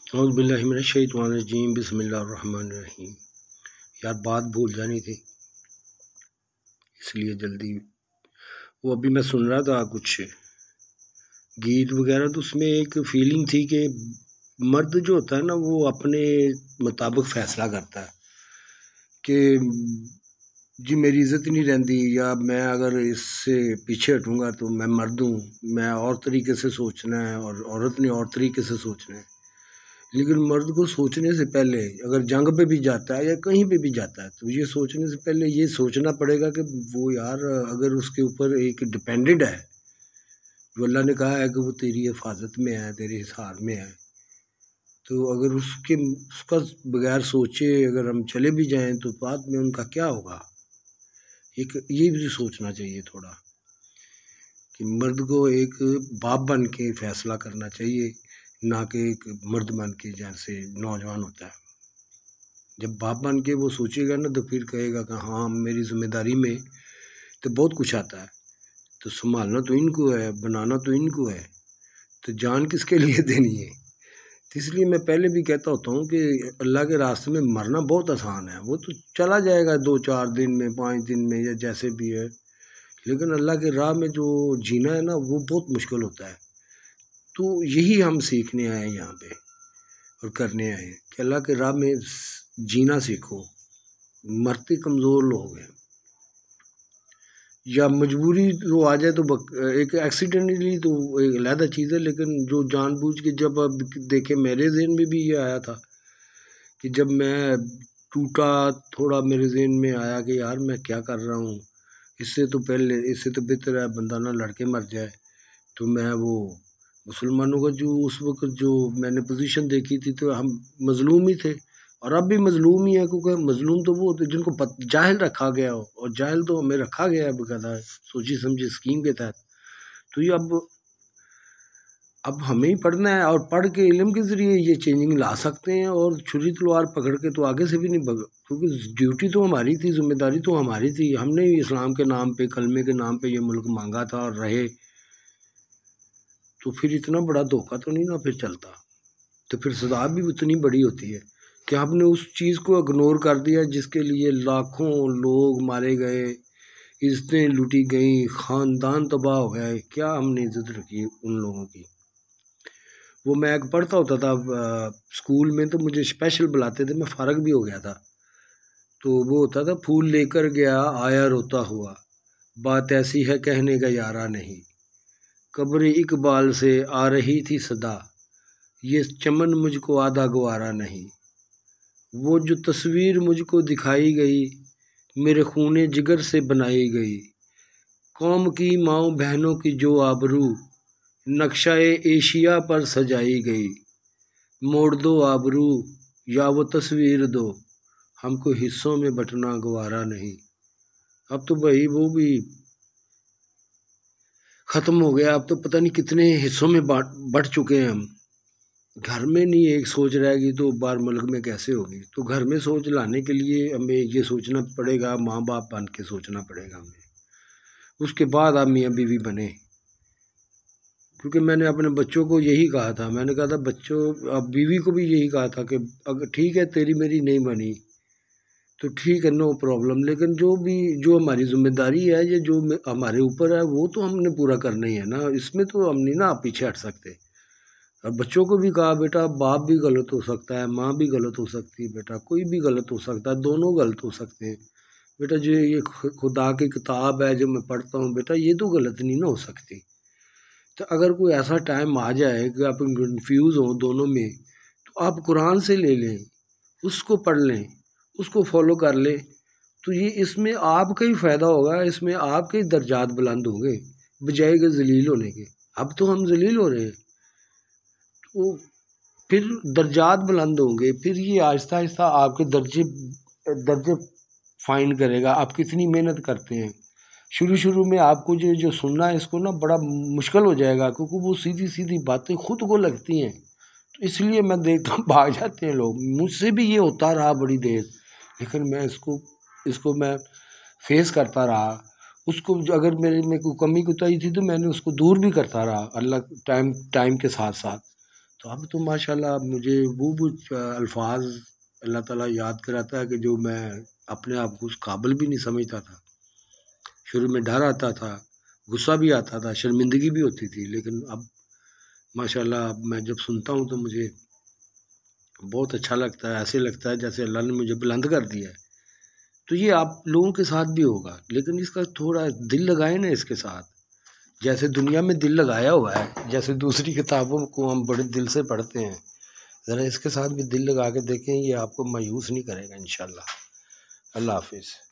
اعوذ باللہ من الشیطان الرجیم بسم اللہ الرحمن الرحیم۔ یار بات بھول جانی تھی اس لیے جلدی وہ ابھی میں سن رہا تھا کچھ گیت وغیرہ، تو اس میں ایک فیلنگ تھی کہ مرد جو ہوتا ہے نا وہ اپنے مطابق فیصلہ کرتا ہے کہ جی میری عزت نہیں رہتی، یا میں اگر اس سے پیچھے ہٹوں گا تو میں مرد ہوں، میں اور طریقے سے سوچنا ہے اور عورت نے اور طریقے سے سوچنا ہے۔ لیکن مرد کو سوچنے سے پہلے اگر جنگ پہ بھی جاتا ہے یا کہیں پہ بھی جاتا ہے تو یہ سوچنے سے پہلے یہ سوچنا پڑے گا کہ وہ یار اگر اس کے اوپر ایک ڈپینڈڈ ہے، جو اللہ نے کہا ہے کہ وہ تیری حفاظت میں ہے، تیرے حصار میں ہے، تو اگر اس کا بغیر سوچے اگر ہم چلے بھی جائیں تو بعد میں ان کا کیا ہوگا، یہ بھی سوچنا چاہیے تھوڑا کہ مرد کو ایک باپ بن کے فیصلہ کرنا چاہیے، نہ کہ ایک مرد بن کے جیسے نوجوان ہوتا ہے۔ جب باپ بن کے وہ سوچے گا نا تو پھر کہے گا کہ ہاں میری ذمہ داری میں تو بہت کچھ آتا ہے، تو سنبھالنا تو ان کو ہے، بنانا تو ان کو ہے، تو جان کس کے لیے دینی ہے۔ تو اس لیے میں پہلے بھی کہتا ہوتا ہوں کہ اللہ کے راستے میں مرنا بہت آسان ہے، وہ تو چلا جائے گا 2-4 دن میں، 5 دن میں، یا جیسے بھی ہے، لیکن اللہ کے راہ میں جو جینا ہے نا وہ بہت مشکل ہوتا ہے۔ تو یہی ہم سیکھنے آئے ہیں یہاں پہ اور کرنے آئے ہیں کہ اللہ کے راہ میں جینا سیکھو۔ مرتے کمزور لوگ ہیں، یا مجبوری تو آ جائے تو ایک ایکسیڈنٹلی تو ایک علیحدہ چیز ہے، لیکن جو جان بوجھ کے جب اب دیکھے میرے ذہن میں بھی یہ آیا تھا کہ جب میں ٹوٹا تھوڑا میرے ذہن میں آیا کہ یار میں کیا کر رہا ہوں، اس سے تو بہتر ہے بندہ نہ لڑ کے مر جائے۔ تو میں وہ مسلمانوں کا جو اس وقت جو میں نے پوزیشن دیکھی تھی تو ہم مظلوم ہی تھے، اور اب بھی مظلوم ہی ہے، کیونکہ مظلوم تو وہ ہوتے جن کو جاہل رکھا گیا ہو، اور جاہل تو ہمیں رکھا گیا ہے باقاعدہ سوچی سمجھی اسکیم کے تحت۔ تو یہ اب ہمیں ہی پڑھنا ہے، اور پڑھ کے علم کے ذریعے یہ چینجنگ لا سکتے ہیں، اور چھری تلوار پکڑ کے تو آگے سے بھی نہیں کیونکہ ڈیوٹی تو ہماری تھی، ذمہ داری تو ہماری تھی، ہم نے اسلام کے نام پہ، کلمے کے نام پہ یہ ملک مانگا تھا اور رہے، تو پھر اتنا بڑا دھوکہ تو نہیں نا پھر چلتا، تو پھر سزا بھی اتنی بڑی ہوتی ہے کہ ہم نے اس چیز کو اگنور کر دیا جس کے لیے لاکھوں لوگ مارے گئے، عزتیں لوٹی گئیں، خاندان تباہ ہو گئے، کیا ہم نے عزت رکھی ان لوگوں کی۔ وہ میں ایک پڑھتا ہوتا تھا اسکول میں، تو مجھے اسپیشل بلاتے تھے، میں فارغ بھی ہو گیا تھا، تو وہ ہوتا تھا پھول لے کر گیا آیا روتا ہوا، بات ایسی ہے کہنے کا یارہ نہیں، قبر اقبال سے آ رہی تھی صدا، یہ چمن مجھ کو آدھا گوارا نہیں، وہ جو تصویر مجھ کو دکھائی گئی میرے خون جگر سے بنائی گئی، قوم کی ماؤں بہنوں کی جو آبرو نقشہ ایشیا پر سجائی گئی، موڑ دو آبرو یا وہ تصویر دو، ہم کو حصوں میں بٹنا گوارا نہیں۔ اب تو بھائی وہ بھی ختم ہو گیا، اب تو پتہ نہیں کتنے حصوں میں بٹ چکے ہیں ہم، گھر میں نہیں ایک سوچ رہے گی تو باہر ملک میں کیسے ہوگی۔ تو گھر میں سوچ لانے کے لیے ہمیں یہ سوچنا پڑے گا، ماں باپ بن کے سوچنا پڑے گا ہمیں، اس کے بعد آپ میاں بیوی بنے۔ کیونکہ میں نے اپنے بچوں کو یہی کہا تھا، میں نے کہا تھا بچوں، اب بیوی کو بھی یہی کہا تھا کہ اگر ٹھیک ہے تیری میری نہیں بنی تو ٹھیک ہے، نو پرابلم، لیکن جو ہماری ذمہ داری ہے یا جو ہمارے اوپر ہے وہ تو ہم نے پورا کرنا ہی ہے نا، اس میں تو ہم نہیں نا پیچھے ہٹ سکتے۔ اب بچوں کو بھی کہا بیٹا باپ بھی غلط ہو سکتا ہے، ماں بھی غلط ہو سکتی ہے، بیٹا کوئی بھی غلط ہو سکتا ہے، دونوں غلط ہو سکتے ہیں، بیٹا جو یہ خدا کی کتاب ہے جو میں پڑھتا ہوں بیٹا یہ تو غلط نہیں نہ ہو سکتی۔ تو اگر کوئی ایسا ٹائم آ جائے کہ آپ کنفیوز ہوں دونوں میں، تو آپ قرآن سے لے لیں، اس کو پڑھ لیں، اس کو فالو کر لیں، تو یہ اس میں آپ کا ہی فائدہ ہوگا، اس میں آپ کے درجات بلند ہوں گے بجائے کہ ذلیل ہونے کے۔ اب تو ہم ذلیل ہو رہے ہیں، تو پھر درجات بلند ہوں گے، پھر یہ آہستہ آہستہ آپ کے درجے فائنڈ کرے گا آپ کتنی محنت کرتے ہیں۔ شروع میں آپ کو جو سننا ہے اس کو نا بڑا مشکل ہو جائے گا، کیونکہ وہ سیدھی سیدھی باتیں خود کو لگتی ہیں، تو اس لیے میں دیکھتا ہوں بھاگ جاتے ہیں لوگ، مجھ سے بھی یہ ہوتا رہا بڑی دیر، لیکن میں اس کو میں فیس کرتا رہا، اس کو اگر میں کوئی کمی کوتاہی تھی تو میں نے اس کو دور بھی کرتا رہا، اللہ ٹائم کے ساتھ ساتھ، تو اب تو ماشاءاللہ اب مجھے وہ الفاظ اللہ تعالیٰ یاد کراتا ہے کہ جو میں اپنے آپ کو اس قابل بھی نہیں سمجھتا تھا۔ شروع میں ڈر آتا تھا، غصہ بھی آتا تھا، شرمندگی بھی ہوتی تھی، لیکن اب ماشاءاللہ اب میں جب سنتا ہوں تو مجھے بہت اچھا لگتا ہے، ایسے لگتا ہے جیسے اللہ نے مجھے بلند کر دیا ہے۔ تو یہ آپ لوگوں کے ساتھ بھی ہوگا، لیکن اس کا تھوڑا دل لگائیں نا اس کے ساتھ، جیسے دنیا میں دل لگایا ہوا ہے، جیسے دوسری کتابوں کو ہم بڑے دل سے پڑھتے ہیں، ذرا اس کے ساتھ بھی دل لگا کے دیکھیں، یہ آپ کو مایوس نہیں کرے گا انشاءاللہ۔ اللہ حافظ۔